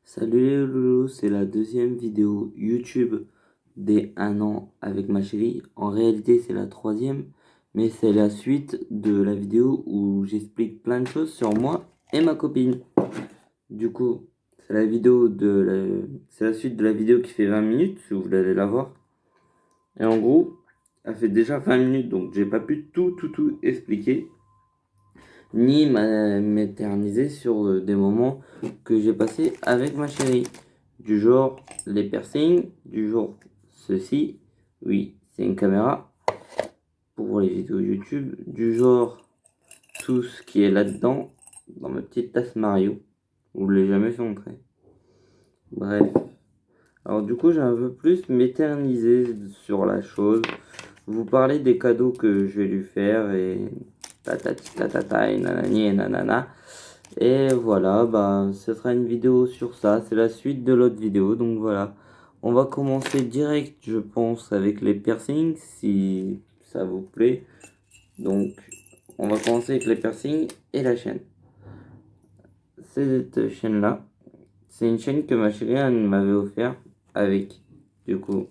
Salut les loulous, c'est la deuxième vidéo YouTube des 1 an avec ma chérie. En réalité, c'est la troisième, mais c'est la suite de la vidéo où j'explique plein de choses sur moi et ma copine. Du coup, c'est la suite de la vidéo qui fait 20 minutes, si vous voulez aller la voir. Et en gros, elle fait déjà 20 minutes, donc j'ai pas pu tout expliquer, ni m'éterniser sur des moments que j'ai passés avec ma chérie. Du genre les piercings, du genre ceci, oui, c'est une caméra pour les vidéos YouTube, du genre tout ce qui est là-dedans, dans ma petite tasse Mario, vous ne l'ai jamais fait entrer. Bref. Alors du coup, j'ai un peu plus m'éterniser sur la chose, vous parler des cadeaux que je vais lui faire et tatati tatata et nanani et nanana. Et voilà, bah, ce sera une vidéo sur ça. C'est la suite de l'autre vidéo. Donc voilà. On va commencer direct, je pense, avec les piercings, si ça vous plaît. Donc, on va commencer avec les piercings et la chaîne. Cette chaîne-là, c'est une chaîne que ma chérie elle m'avait offert avec, du coup,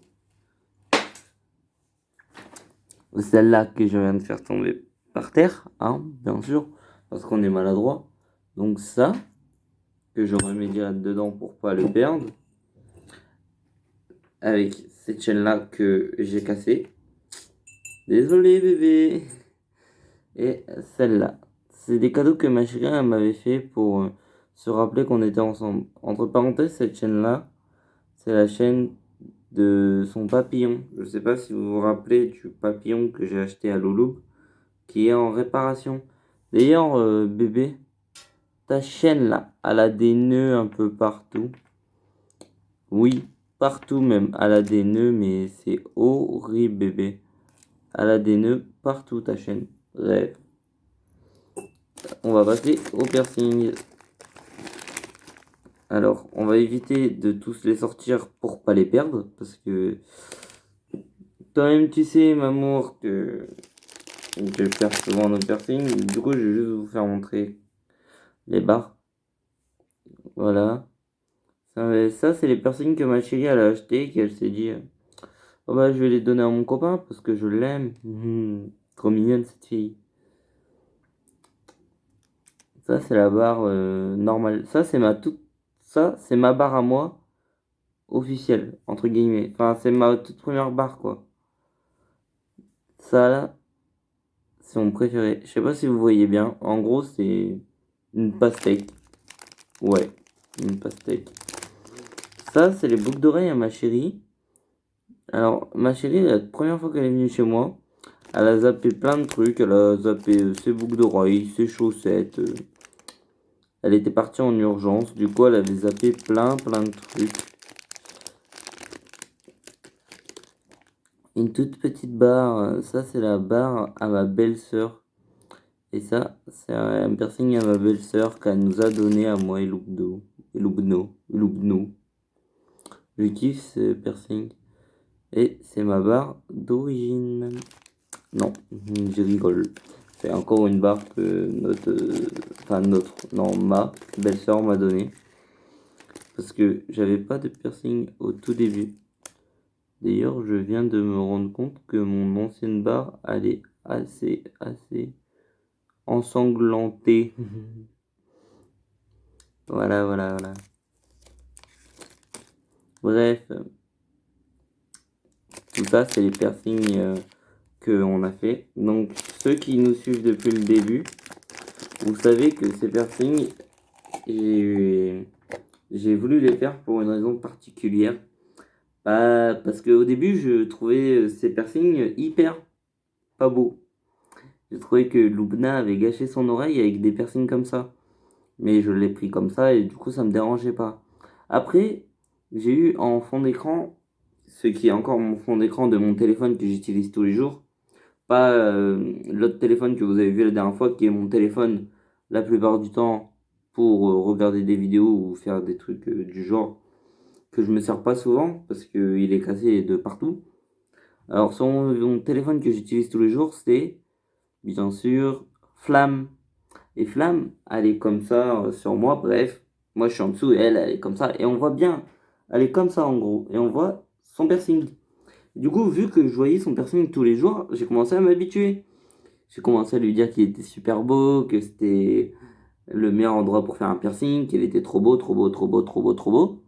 celle-là que je viens de faire tomber par terre, hein, bien sûr, parce qu'on est maladroit. Donc ça, que je remets direct dedans pour pas le perdre. Avec cette chaîne-là que j'ai cassée. Désolé bébé. Et celle-là. C'est des cadeaux que ma chérie elle m'avait fait pour se rappeler qu'on était ensemble. Entre parenthèses, cette chaîne-là, c'est la chaîne de son papillon. Je sais pas si vous vous rappelez du papillon que j'ai acheté à Loulou, qui est en réparation. D'ailleurs, bébé, ta chaîne-là, elle a des nœuds un peu partout. Oui, partout même. Elle a des nœuds, mais c'est horrible, bébé. Elle a des nœuds partout, ta chaîne. Bref. On va passer au piercing. Alors, on va éviter de tous les sortir pour pas les perdre. Parce que toi-même, tu sais, m'amour, que je perds souvent nos piercings. Du coup, je vais juste vous faire montrer les barres. Voilà. Ça, c'est les piercings que ma chérie elle a acheté, qu'elle s'est dit, oh bah, je vais les donner à mon copain parce que je l'aime. Trop mignonne cette fille. Ça, c'est la barre normale. Ça, c'est ma barre à moi, officielle, entre guillemets. Enfin, c'est ma toute première barre, quoi. Ça, là, c'est mon préféré. Je sais pas si vous voyez bien. En gros, c'est une pastèque. Ouais, une pastèque. Ça, c'est les boucles d'oreilles à ma chérie. Alors, ma chérie, la première fois qu'elle est venue chez moi, elle a zappé plein de trucs. Elle a zappé ses boucles d'oreilles, ses chaussettes. Elle était partie en urgence. Du coup, elle avait zappé plein de trucs. Une toute petite barre. Ça, c'est la barre à ma belle-sœur. Et ça, c'est un piercing à ma belle-sœur qu'elle nous a donné à moi et Loubno. Je kiffe ce piercing. Et c'est ma barre d'origine. Non, je rigole. C'est encore une barre que ma belle-sœur m'a donnée. Parce que j'avais pas de piercing au tout début. D'ailleurs, je viens de me rendre compte que mon ancienne barre, elle est assez ensanglantée. Voilà. Bref, tout ça, c'est les piercings qu'on a fait. Donc, ceux qui nous suivent depuis le début, vous savez que ces piercings, j'ai voulu les faire pour une raison particulière. Parce qu'au début, je trouvais ces piercings hyper pas beaux. J'ai trouvé que Lubna avait gâché son oreille avec des piercings comme ça. Mais je l'ai pris comme ça et du coup, ça me dérangeait pas. Après, j'ai eu en fond d'écran, ce qui est encore mon fond d'écran de mon téléphone que j'utilise tous les jours. Pas l'autre téléphone que vous avez vu la dernière fois, qui est mon téléphone la plupart du temps pour regarder des vidéos ou faire des trucs du genre que je me sers pas souvent parce qu'il est cassé de partout. Alors sur mon téléphone que j'utilise tous les jours, c'est bien sûr Flamme. Et Flamme, elle est comme ça sur moi, bref. Moi, je suis en dessous et elle est comme ça. Et on voit bien, elle est comme ça en gros. Et on voit son piercing. Du coup, vu que je voyais son piercing tous les jours, j'ai commencé à m'habituer. J'ai commencé à lui dire qu'il était super beau, que c'était le meilleur endroit pour faire un piercing, qu'il était trop beau, trop beau, trop beau, trop beau, trop beau.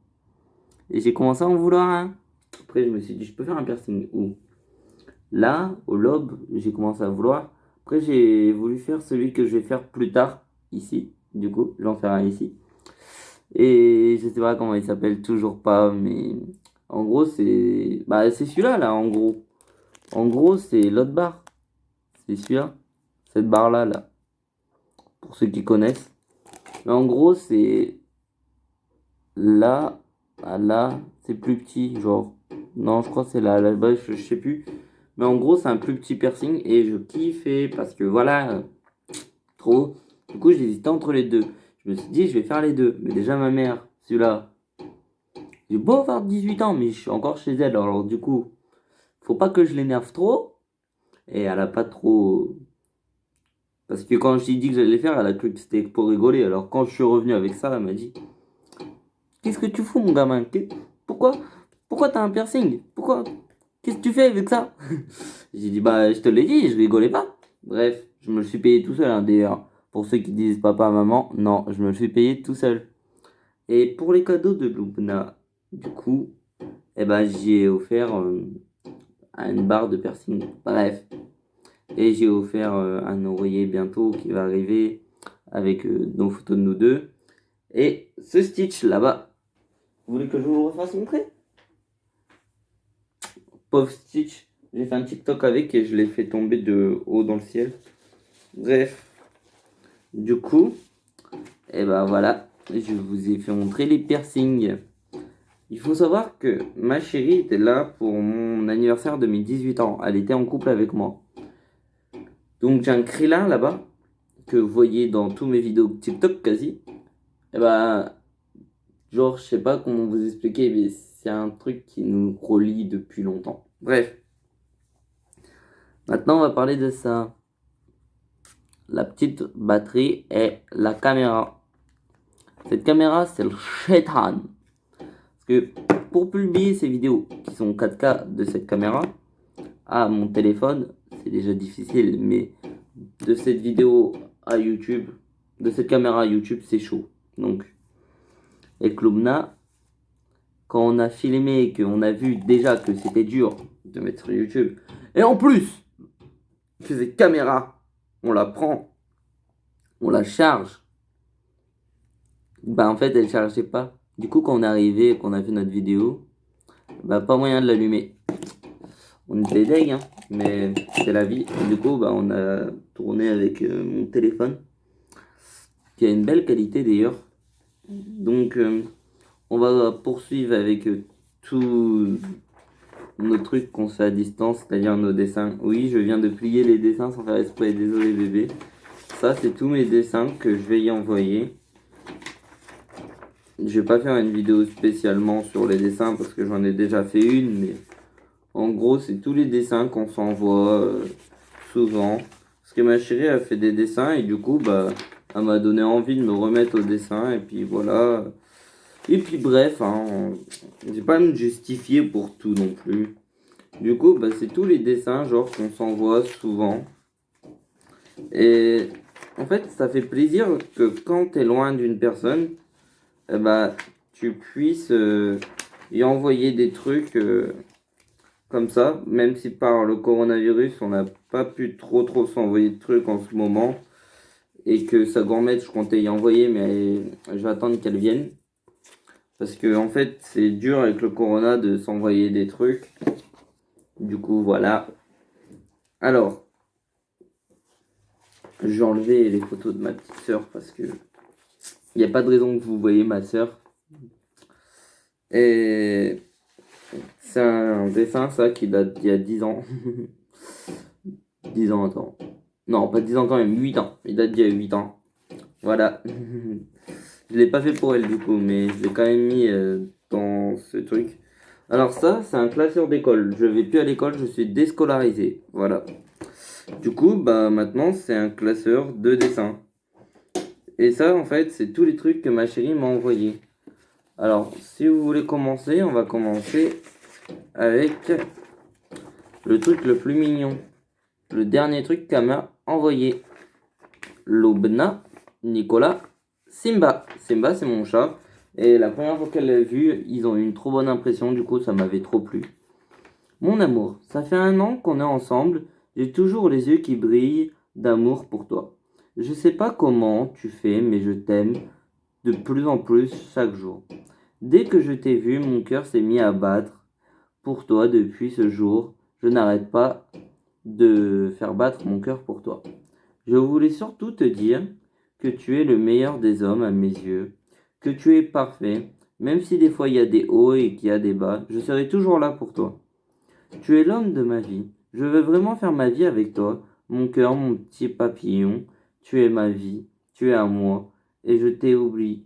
Et j'ai commencé à en vouloir un. Après, je me suis dit, je peux faire un piercing où? Là, au lobe, j'ai commencé à vouloir. Après, j'ai voulu faire celui que je vais faire plus tard, ici. Du coup, je vais en faire un ici. Et je sais pas comment il s'appelle, toujours pas, mais en gros, c'est bah, c'est celui-là, là, en gros. En gros, c'est l'autre barre. C'est celui-là. Cette barre-là, là. Pour ceux qui connaissent. Mais en gros, c'est là à là. C'est plus petit, genre. Non, je crois que c'est là, là-bas, je sais plus. Mais en gros, c'est un plus petit piercing et je kiffais parce que voilà, trop. Du coup, j'hésitais entre les deux. Je me suis dit, je vais faire les deux. Mais déjà, ma mère, celui-là, j'ai beau avoir 18 ans, mais je suis encore chez elle. Alors, du coup, faut pas que je l'énerve trop. Et elle a pas trop. Parce que quand je lui ai dit que j'allais les faire, elle a cru que c'était pour rigoler. Alors, quand je suis revenu avec ça, elle m'a dit, qu'est-ce que tu fous, mon gamin? Pourquoi? Pourquoi t'as un piercing? Pourquoi? Qu'est-ce que tu fais avec ça? J'ai dit, bah, je te l'ai dit, je rigolais pas. Bref, je me le suis payé tout seul, hein, d'ailleurs. Pour ceux qui disent papa, maman, non, je me le suis payé tout seul. Et pour les cadeaux de Lubna, du coup, eh ben, j'ai offert une barre de piercing. Bref. Et j'ai offert un oreiller bientôt qui va arriver avec nos photos de nous deux. Et ce Stitch là-bas, vous voulez que je vous le refasse montrer? Pauvre Stitch, j'ai fait un TikTok avec et je l'ai fait tomber de haut dans le ciel. Bref, du coup, et ben voilà, je vous ai fait montrer les piercings. Il faut savoir que ma chérie était là pour mon anniversaire de mes 18 ans. Elle était en couple avec moi. Donc j'ai un Krillin là-bas, que vous voyez dans tous mes vidéos TikTok quasi. Et ben, genre, je sais pas comment vous expliquer, mais c'est un truc qui nous relie depuis longtemps. Bref, maintenant on va parler de ça. La petite batterie et la caméra. Cette caméra, c'est le shaitan. Parce que pour publier ces vidéos qui sont 4K de cette caméra à mon téléphone, c'est déjà difficile, mais de cette vidéo à YouTube, de cette caméra à YouTube, c'est chaud. Donc, avec Lumna, quand on a filmé et qu'on a vu déjà que c'était dur de mettre sur YouTube, et en plus, que cette caméra, on la prend, on la charge, bah en fait elle chargeait pas. Du coup quand on est arrivé et qu'on a vu notre vidéo, bah pas moyen de l'allumer. On était deg hein, mais c'est la vie. Et du coup bah on a tourné avec mon téléphone, qui a une belle qualité d'ailleurs. Donc on va poursuivre avec tous nos trucs qu'on fait à distance, c'est-à-dire nos dessins. Oui, je viens de plier les dessins sans faire exprès, désolé bébé. Ça c'est tous mes dessins que je vais y envoyer. Je vais pas faire une vidéo spécialement sur les dessins parce que j'en ai déjà fait une, mais en gros, c'est tous les dessins qu'on s'envoie souvent. Parce que ma chérie a fait des dessins et du coup, bah, elle m'a donné envie de me remettre au dessin. Et puis voilà. Et puis bref, hein, j'ai pas à me justifier pour tout non plus. Du coup, bah, c'est tous les dessins genre qu'on s'envoie souvent. Et en fait, ça fait plaisir que quand t'es loin d'une personne, eh bah, tu puisses y envoyer des trucs comme ça, même si par le coronavirus, on n'a pas pu trop s'envoyer de trucs en ce moment, et que sa gourmette, je comptais y envoyer, mais je vais attendre qu'elle vienne. Parce que en fait, c'est dur avec le corona de s'envoyer des trucs. Du coup, voilà. Alors, je vais enlever les photos de ma petite sœur parce que il n'y a pas de raison que vous voyez ma sœur. Et c'est un dessin, ça, qui date d'il y a 10 ans. 10 ans, attends. Non, pas 10 ans quand même, 8 ans. Il date d'il y a 8 ans. Voilà. Je l'ai pas fait pour elle du coup, mais je l'ai quand même mis dans ce truc. Alors ça, c'est un classeur d'école. Je vais plus à l'école, je suis déscolarisé. Voilà. Du coup, bah maintenant, c'est un classeur de dessin. Et ça, en fait, c'est tous les trucs que ma chérie m'a envoyés. Alors, si vous voulez commencer, on va commencer avec le truc le plus mignon. Le dernier truc qu'elle m'a envoyé. Lobna, Nicolas, Simba. Simba, c'est mon chat. Et la première fois qu'elle l'a vu, ils ont eu une trop bonne impression. Du coup, ça m'avait trop plu. Mon amour, ça fait 1 an qu'on est ensemble. J'ai toujours les yeux qui brillent d'amour pour toi. Je sais pas comment tu fais, mais je t'aime de plus en plus chaque jour. Dès que je t'ai vu, mon cœur s'est mis à battre pour toi depuis ce jour. Je n'arrête pas de faire battre mon cœur pour toi. Je voulais surtout te dire que tu es le meilleur des hommes à mes yeux, que tu es parfait, même si des fois il y a des hauts et qu'il y a des bas, je serai toujours là pour toi. Tu es l'homme de ma vie. Je veux vraiment faire ma vie avec toi, mon cœur, mon petit papillon. Tu es ma vie, tu es à moi, et je t'ai oublié.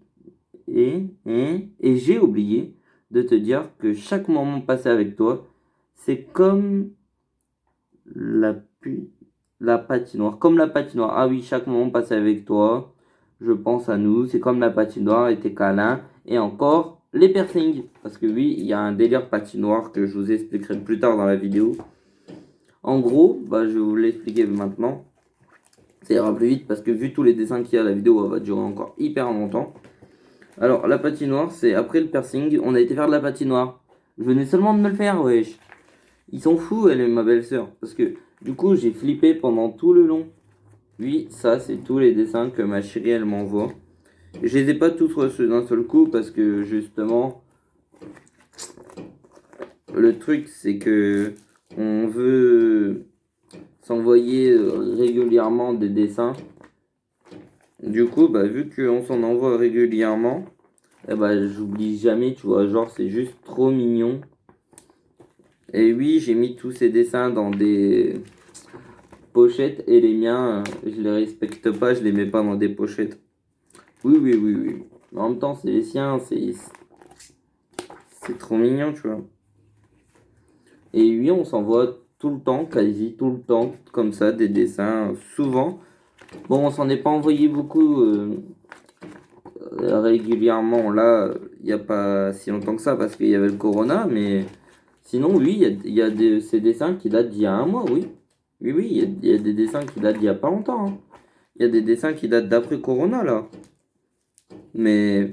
Et j'ai oublié de te dire que chaque moment passé avec toi, c'est comme la, la patinoire. Comme la patinoire. Ah oui, chaque moment passé avec toi, je pense à nous. C'est comme la patinoire et tes câlins. Et encore, les piercings. Parce que oui, il y a un délire patinoire que je vous expliquerai plus tard dans la vidéo. En gros, bah, je vais vous l'expliquer maintenant. Ça ira plus vite parce que vu tous les dessins qu'il y a, la vidéo elle va durer encore hyper longtemps. Alors, la patinoire, c'est après le piercing, on a été faire de la patinoire. Je venais seulement de me le faire, wesh. Ils sont fous, elle et ma belle-sœur. Parce que, du coup, j'ai flippé pendant tout le long. Oui, ça, c'est tous les dessins que ma chérie, elle m'envoie. Je les ai pas tous reçus d'un seul coup parce que, justement, le truc, c'est que on veut s'envoyer régulièrement des dessins. Du coup, bah, vu qu'on s'en envoie régulièrement, eh bah, j'oublie jamais, tu vois. Genre, c'est juste trop mignon. Et oui, j'ai mis tous ces dessins dans des pochettes et les miens, je les respecte pas, je les mets pas dans des pochettes. Oui, oui, oui, oui. Mais en même temps, c'est les siens, c'est trop mignon, tu vois. Et oui, on s'envoie tout le temps, quasi tout le temps, comme ça, des dessins, souvent. Bon, on s'en est pas envoyé beaucoup régulièrement, là, il n'y a pas si longtemps que ça, parce qu'il y avait le corona, mais sinon, oui, il y a ces dessins qui datent d'il y a 1 mois, oui. Oui, oui, il y a des dessins qui datent d'il y a pas longtemps, hein. Il y a des dessins qui datent d'après Corona, là. Mais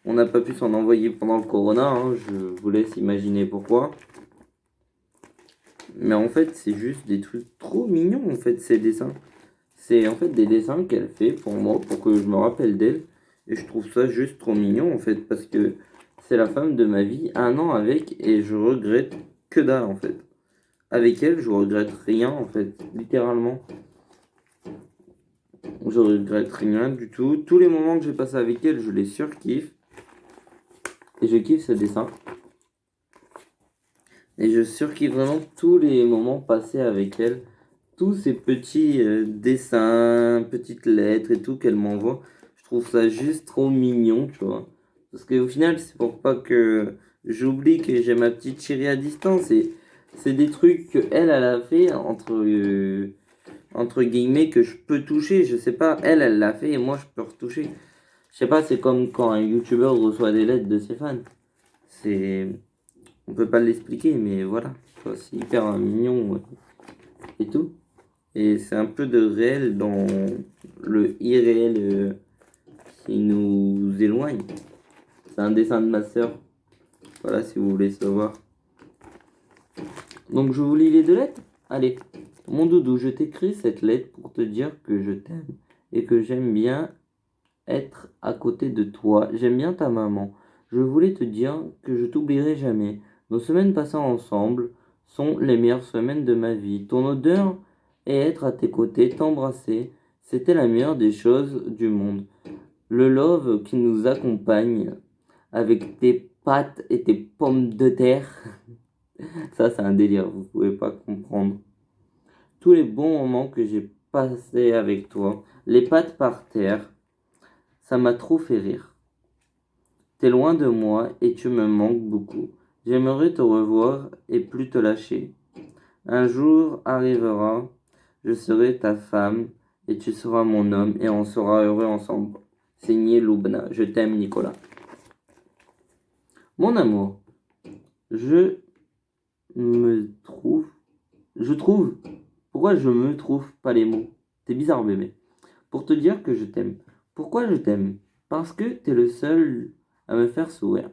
on n'a pas pu s'en envoyer pendant le Corona, hein. Je vous laisse imaginer pourquoi. Mais en fait, c'est juste des trucs trop mignons, en fait, ces dessins. C'est en fait des dessins qu'elle fait pour moi, pour que je me rappelle d'elle. Et je trouve ça juste trop mignon, en fait, parce que c'est la femme de ma vie, 1 an avec, et je regrette que dalle, en fait. Avec elle, je regrette rien, en fait, littéralement. Je regrette rien du tout. Tous les moments que j'ai passés avec elle, je les surkiffe. Et je kiffe ce dessin. Et je surkiffe vraiment tous les moments passés avec elle. Tous ces petits dessins, petites lettres et tout qu'elle m'envoie. Je trouve ça juste trop mignon, tu vois. Parce qu'au final, c'est pour pas que j'oublie que j'ai ma petite chérie à distance. Et c'est des trucs que elle a fait entre guillemets que je peux toucher. Je sais pas, elle l'a fait et moi je peux retoucher. Je sais pas, c'est comme quand un youtubeur reçoit des lettres de ses fans. C'est. On peut pas l'expliquer, mais voilà. Tu vois, c'est hyper mignon et tout. Et c'est un peu de réel dans le irréel qui nous éloigne. C'est un dessin de ma sœur. Voilà, si vous voulez savoir. Donc je vous lis les 2 lettres. Allez. Mon doudou, je t'écris cette lettre pour te dire que je t'aime et que j'aime bien être à côté de toi. J'aime bien ta maman. Je voulais te dire que je t'oublierai jamais. Nos semaines passées ensemble sont les meilleures semaines de ma vie. Ton odeur et être à tes côtés, t'embrasser, c'était la meilleure des choses du monde. Le love qui nous accompagne avec tes pâtes et tes pommes de terre. Ça, c'est un délire, vous pouvez pas comprendre. Tous les bons moments que j'ai passés avec toi, les pattes par terre, ça m'a trop fait rire. T'es loin de moi et tu me manques beaucoup. J'aimerais te revoir et plus te lâcher. Un jour arrivera, je serai ta femme et tu seras mon homme et on sera heureux ensemble. Signé Loubna. Je t'aime, Nicolas. Mon amour, je me trouve. Je trouve. Pourquoi je me trouve pas les mots? T'es bizarre, bébé. Pour te dire que je t'aime. Pourquoi je t'aime? Parce que t'es le seul à me faire sourire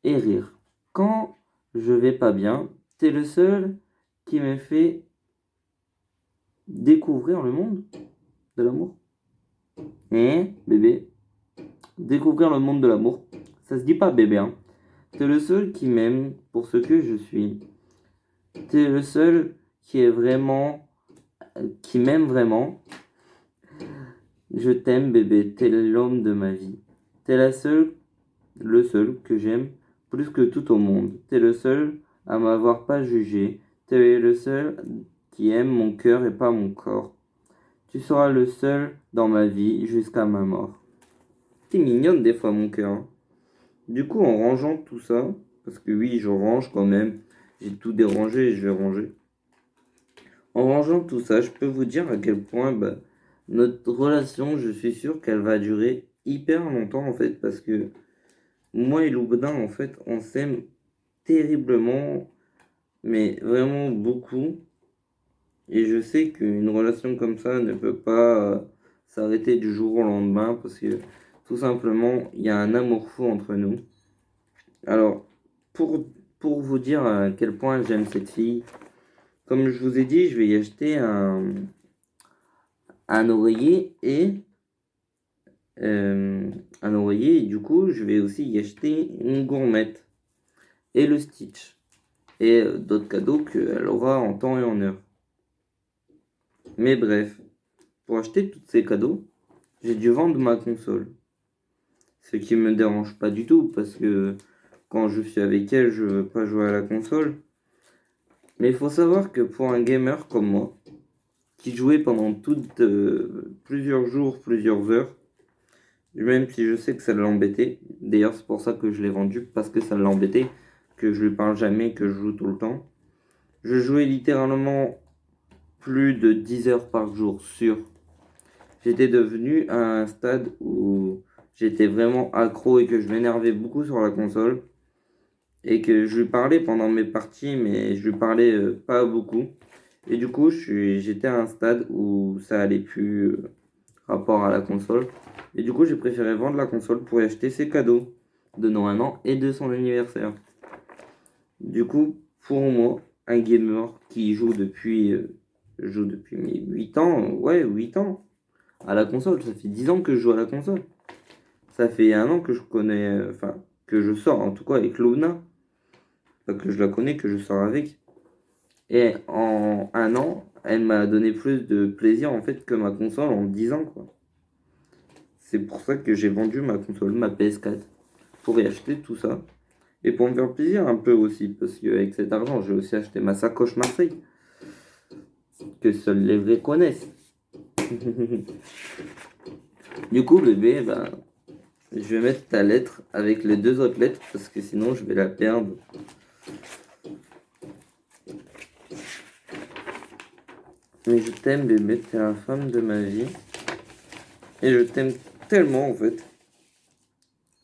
et rire. Quand je vais pas bien, t'es le seul qui me fait découvrir le monde de l'amour. Bébé? Découvrir le monde de l'amour. Ça se dit pas, bébé, hein. T'es le seul qui m'aime pour ce que je suis. T'es le seul qui est vraiment, qui m'aime vraiment. Je t'aime, bébé. T'es l'homme de ma vie. T'es le seul que j'aime plus que tout au monde. T'es le seul à m'avoir pas jugé. T'es le seul qui aime mon cœur et pas mon corps. Tu seras le seul dans ma vie jusqu'à ma mort. T'es mignonne des fois, mon cœur, hein. Du coup, en rangeant tout ça, parce que oui, je range quand même, j'ai tout dérangé et je vais ranger. En rangeant tout ça, je peux vous dire à quel point notre relation, je suis sûr qu'elle va durer hyper longtemps en fait, parce que moi et Loubna, en fait, on s'aime terriblement, mais vraiment beaucoup. Et je sais qu'une relation comme ça ne peut pas s'arrêter du jour au lendemain, parce que tout simplement, il y a un amour fou entre nous. Alors, pour, pour vous dire à quel point j'aime cette fille, comme je vous ai dit, je vais y acheter un oreiller un oreiller et du coup, je vais aussi y acheter une gourmette et le Stitch et d'autres cadeaux qu'elle aura en temps et en heure. Mais bref, pour acheter tous ces cadeaux, j'ai dû vendre ma console. Ce qui me dérange pas du tout parce que quand je suis avec elle, je veux pas jouer à la console. Mais il faut savoir que pour un gamer comme moi, qui jouait pendant plusieurs jours, plusieurs heures, même si je sais que ça l'embêtait. D'ailleurs, c'est pour ça que je l'ai vendu, parce que ça l'embêtait, que je lui parle jamais, que je joue tout le temps. Je jouais littéralement plus de 10 heures par jour sur. J'étais devenu à un stade où j'étais vraiment accro et que je m'énervais beaucoup sur la console. Et que je lui parlais pendant mes parties, mais je lui parlais pas beaucoup. Et du coup, j'étais à un stade où ça allait plus rapport à la console. Et du coup, j'ai préféré vendre la console pour y acheter ses cadeaux de Noël an et de son anniversaire. Du coup, pour moi, un gamer qui joue depuis mes 8 ans, ouais, 8 ans, à la console. Ça fait 10 ans que je joue à la console. Ça fait un an que je connais, enfin, que je sors en tout cas avec Luna. Pas que je la connais, que je sors avec. Et en un an, elle m'a donné plus de plaisir en fait que ma console en 10 ans, quoi. C'est pour ça que j'ai vendu ma console, ma PS4, pour y acheter tout ça. Et pour me faire plaisir un peu aussi, parce qu'avec cet argent, j'ai aussi acheté ma sacoche Marseille, que seuls les vrais connaissent. Du coup, bébé, je vais mettre ta lettre avec les deux autres lettres, parce que sinon je vais la perdre. Mais je t'aime, bébé, t'es la femme de ma vie. Et je t'aime tellement, en fait,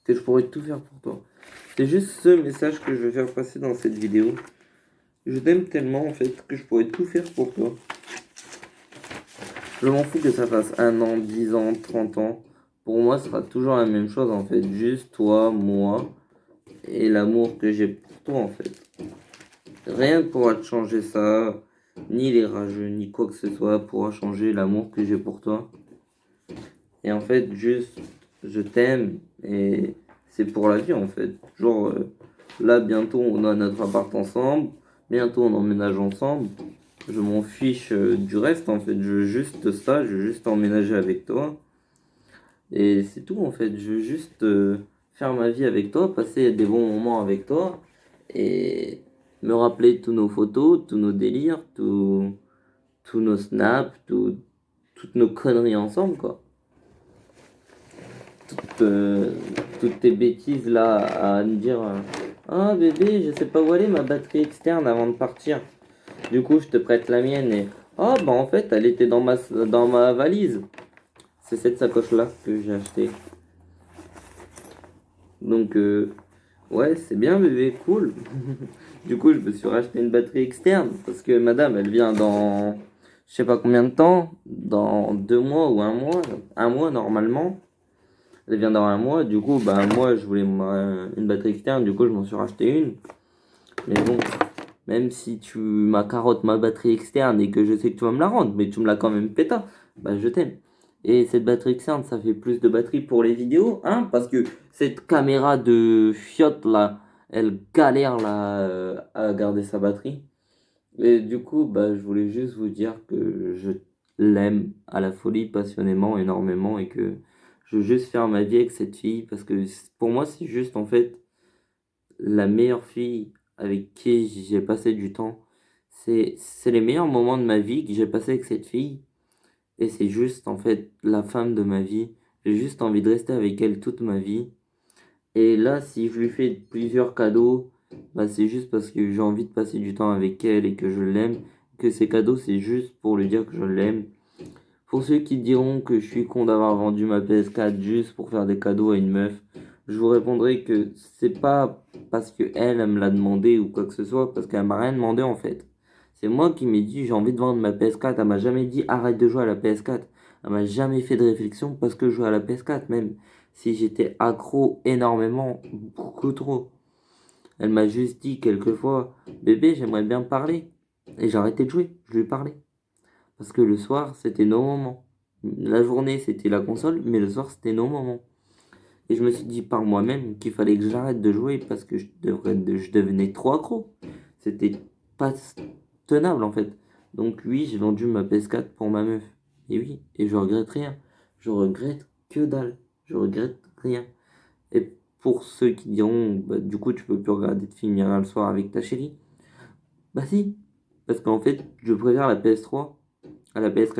que je pourrais tout faire pour toi. C'est juste ce message que je vais faire passer dans cette vidéo. Je t'aime tellement, en fait, que je pourrais tout faire pour toi. Je m'en fous que ça fasse 1 an, 10 ans, 30 ans. Pour moi, ce sera toujours la même chose, en fait. Juste toi, moi, et l'amour que j'ai pour toi, en fait. Rien ne pourra te changer ça. Ni les rageux, ni quoi que ce soit pourra changer l'amour que j'ai pour toi. Et en fait, juste, je t'aime et c'est pour la vie en fait. Genre, là, bientôt, on a notre appart ensemble. Bientôt, on emménage ensemble. Je m'en fiche du reste en fait. Je veux juste ça, je veux juste emménager avec toi. Et c'est tout en fait. Je veux juste faire ma vie avec toi, passer des bons moments avec toi et me rappeler tous nos photos, tous nos délires, tous nos snaps, toutes nos conneries ensemble quoi. euh, toutes tes bêtises là à me dire ah bébé, je sais pas où aller ma batterie externe avant de partir. Du coup, je te prête la mienne et Ah, bah en fait, elle était dans ma valise. C'est cette sacoche-là que j'ai achetée. Donc, ouais, c'est bien, bébé, cool. Du coup, je me suis racheté une batterie externe parce que madame, elle vient dans je sais pas combien de temps, dans 2 mois ou un mois normalement. Elle vient dans un mois, du coup, bah moi, je voulais une batterie externe, du coup, je m'en suis racheté une. Mais bon, même si tu m'accarottes ma batterie externe et que je sais que tu vas me la rendre, mais tu me l'as quand même péta, bah je t'aime. Et cette batterie externe, ça fait plus de batterie pour les vidéos, hein, parce que cette caméra de fiotte là, elle galère là à garder sa batterie. Et du coup, bah je voulais juste vous dire que je l'aime à la folie, passionnément, énormément, et que je veux juste faire ma vie avec cette fille, parce que pour moi, c'est juste en fait la meilleure fille avec qui j'ai passé du temps. C'est les meilleurs moments de ma vie que j'ai passé avec cette fille. Et c'est juste en fait la femme de ma vie. J'ai juste envie de rester avec elle toute ma vie. Et là, si je lui fais plusieurs cadeaux, bah c'est juste parce que j'ai envie de passer du temps avec elle et que je l'aime. Que ces cadeaux, c'est juste pour lui dire que je l'aime. Pour ceux qui diront que je suis con d'avoir vendu ma PS4 juste pour faire des cadeaux à une meuf, je vous répondrai que c'est pas parce que elle me l'a demandé ou quoi que ce soit, parce qu'elle m'a rien demandé en fait. C'est moi qui m'ai dit j'ai envie de vendre ma PS4. Elle m'a jamais dit arrête de jouer à la PS4. Elle m'a jamais fait de réflexion parce que je jouais à la PS4, même si j'étais accro énormément, beaucoup trop. Elle m'a juste dit quelquefois bébé, j'aimerais bien parler. Et j'ai arrêté de jouer, je lui parlais. Parce que le soir, c'était nos moments. La journée, c'était la console, mais le soir, c'était nos moments. Et je me suis dit par moi-même qu'il fallait que j'arrête de jouer parce que je devenais trop accro. C'était pas tenable en fait. Donc oui, j'ai vendu ma PS4 pour ma meuf. Et oui, et je regrette rien. Je regrette que dalle. Je regrette rien. Et pour ceux qui diront, bah, du coup, tu peux plus regarder de film hier le soir avec ta chérie. Bah si, parce qu'en fait, je préfère la PS3 à la PS4.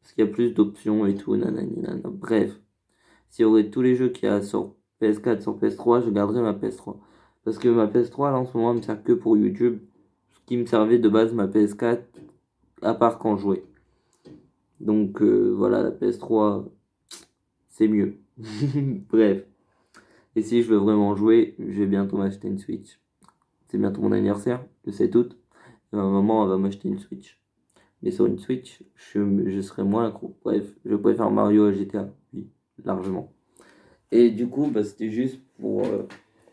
Parce qu'il y a plus d'options et tout, nanani, nanana. Bref, s'il y aurait tous les jeux qu'il y a sur PS4, sur PS3, je garderais ma PS3. Parce que ma PS3, là, en ce moment, elle me sert que pour YouTube. Ce qui me servait de base, ma PS4, à part quand je jouais. Donc, voilà, la PS3, c'est mieux. Bref. Et si je veux vraiment jouer, je vais bientôt m'acheter une Switch. C'est bientôt mon anniversaire, le 7 août. Et ma maman, elle va m'acheter une Switch. Mais sur une Switch, je serai moins accro. Bref, je préfère Mario à GTA, oui, largement. Et du coup, bah, c'était juste pour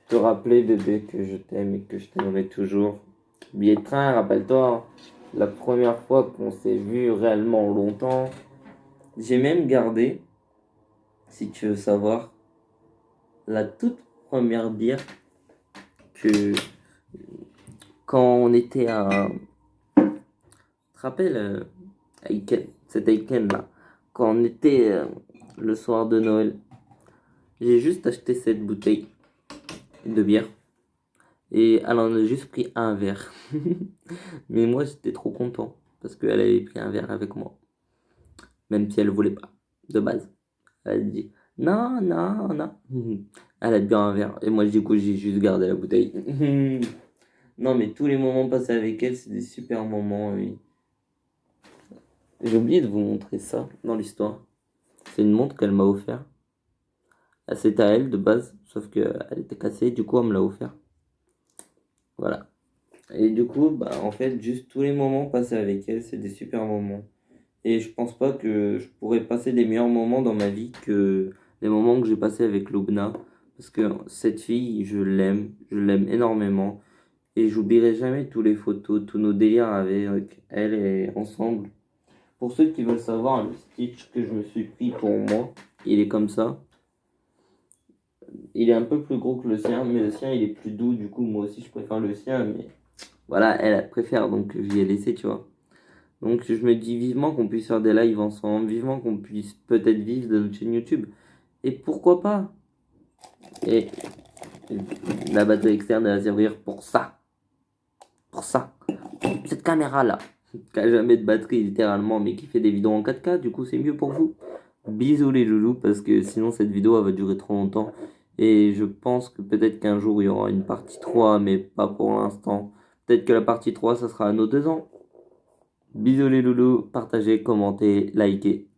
te rappeler, bébé, que je t'aime et que je t'aimerai toujours. Billet de train, rappelle-toi, la première fois qu'on s'est vu réellement longtemps. J'ai même gardé, si tu veux savoir, la toute première bière que quand on était à. Tu te rappelles, Aiken, cet Aiken là, quand on était le soir de Noël. J'ai juste acheté cette bouteille de bière et elle en a juste pris un verre. Mais moi j'étais trop content parce qu'elle avait pris un verre avec moi, même si elle voulait pas de base. Elle a dit non, non, non. Elle a bu un verre et moi du coup j'ai juste gardé la bouteille. Non mais tous les moments passés avec elle c'est des super moments. Oui. J'ai oublié de vous montrer ça dans l'histoire. C'est une montre qu'elle m'a offert. C'était à elle de base, sauf qu'elle était cassée, du coup elle me l'a offert. Voilà. Et du coup, bah, en fait, juste tous les moments passés avec elle, c'est des super moments. Et je pense pas que je pourrais passer des meilleurs moments dans ma vie que les moments que j'ai passés avec Lubna. Parce que cette fille, je l'aime énormément. Et j'oublierai jamais tous les photos, tous nos délires avec elle et ensemble. Pour ceux qui veulent savoir, le Stitch que je me suis pris pour moi, il est comme ça. Il est un peu plus gros que le sien, mais le sien il est plus doux. Du coup, moi aussi je préfère le sien, mais voilà, elle préfère, donc je lui ai laissé, tu vois. Donc je me dis vivement qu'on puisse faire des lives ensemble, vivement qu'on puisse peut-être vivre de notre chaîne YouTube. Et pourquoi pas? Et la batterie externe elle va servir pour ça. Pour ça. Cette caméra-là, qui a jamais de batterie littéralement, mais qui fait des vidéos en 4K, du coup c'est mieux pour vous. Bisous les loulous, parce que sinon cette vidéo elle va durer trop longtemps. Et je pense que peut-être qu'un jour il y aura une partie 3, mais pas pour l'instant. Peut-être que la partie 3 ça sera à nos 2 ans. Bisous les loulous, partagez, commentez, likez.